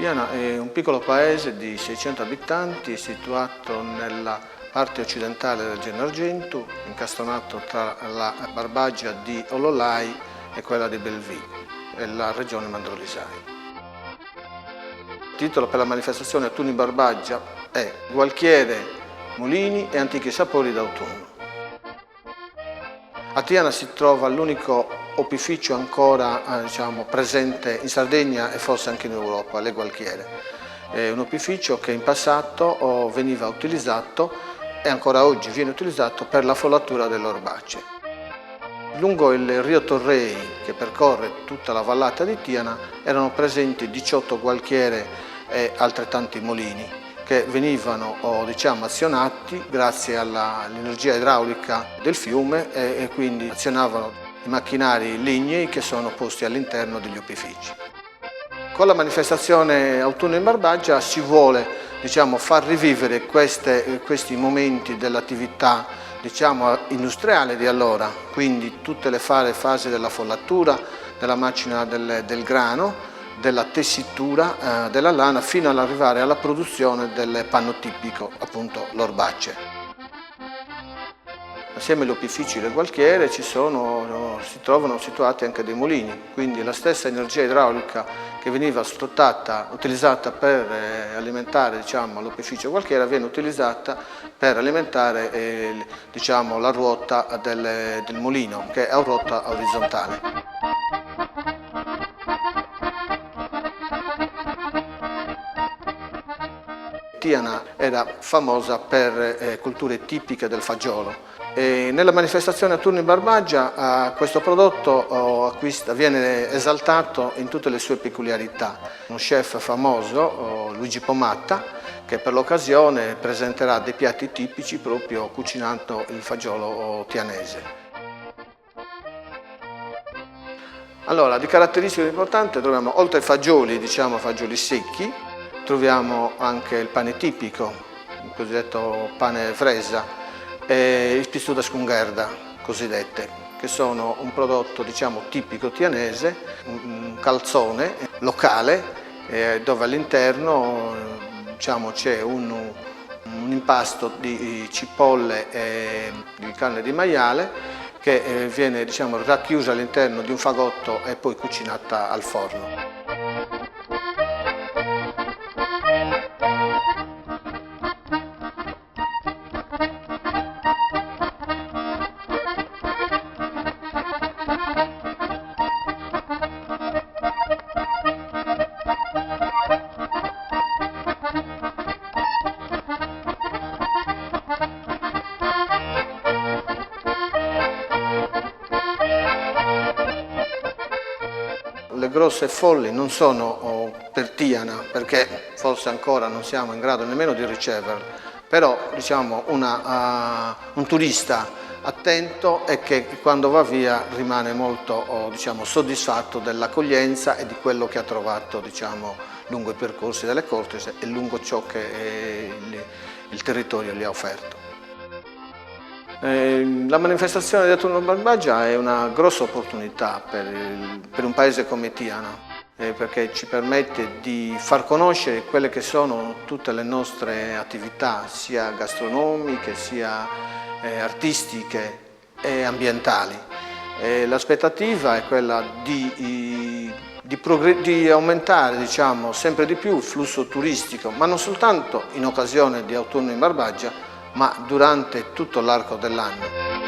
Tiana è un piccolo paese di 600 abitanti situato nella parte occidentale del Gennargentu, incastonato tra la Barbagia di Ololai e quella di Belvì, e la regione Mandrolisai. Il titolo per la manifestazione Autunno in Barbagia è Gualchiere, mulini e antichi sapori d'autunno. A Tiana si trova l'unico opificio ancora presente in Sardegna e forse anche in Europa, le Gualchiere. È un opificio che in passato veniva utilizzato e ancora oggi viene utilizzato per la follatura delle orbace. Lungo il Rio Torrei, che percorre tutta la vallata di Tiana, erano presenti 18 gualchiere e altrettanti mulini che venivano azionati grazie all'energia idraulica del fiume e quindi azionavano i macchinari lignei che sono posti all'interno degli opifici. Con la manifestazione Autunno in Barbagia si vuole far rivivere questi momenti dell'attività industriale di allora, quindi tutte le fasi della follatura, della macina del grano, della tessitura della lana fino ad arrivare alla produzione del panno tipico, appunto l'orbace. Assieme agli opifici e alle gualchiere si trovano situati anche dei mulini, quindi la stessa energia idraulica che veniva utilizzata per alimentare l'opificio gualchiera viene utilizzata per alimentare la ruota del mulino, che è a ruota orizzontale. Tiana era famosa per colture tipiche del fagiolo. Nella manifestazione Autunno in Barbagia questo prodotto viene esaltato in tutte le sue peculiarità. Uno chef famoso, Luigi Pomatta, che per l'occasione presenterà dei piatti tipici proprio cucinando il fagiolo tianese. Allora, di caratteristiche importanti troviamo, oltre ai fagioli, fagioli secchi, troviamo anche il pane tipico, il cosiddetto pane fresa, e il pistuda scungherda, cosiddette, che sono un prodotto tipico tianese, un calzone locale, dove all'interno c'è un impasto di cipolle e di carne di maiale che viene racchiusa all'interno di un fagotto e poi cucinata al forno. Le grosse folli non sono per Tiana, perché forse ancora non siamo in grado nemmeno di riceverle, però un turista attento e che quando va via rimane molto soddisfatto dell'accoglienza e di quello che ha trovato lungo i percorsi delle Cortese e lungo ciò che il territorio gli ha offerto. La manifestazione di Autunno in Barbagia è una grossa opportunità per un paese come Tiana, perché ci permette di far conoscere quelle che sono tutte le nostre attività, sia gastronomiche, sia artistiche e ambientali. L'aspettativa è quella di aumentare sempre di più il flusso turistico, ma non soltanto in occasione di Autunno in Barbagia, ma durante tutto l'arco dell'anno.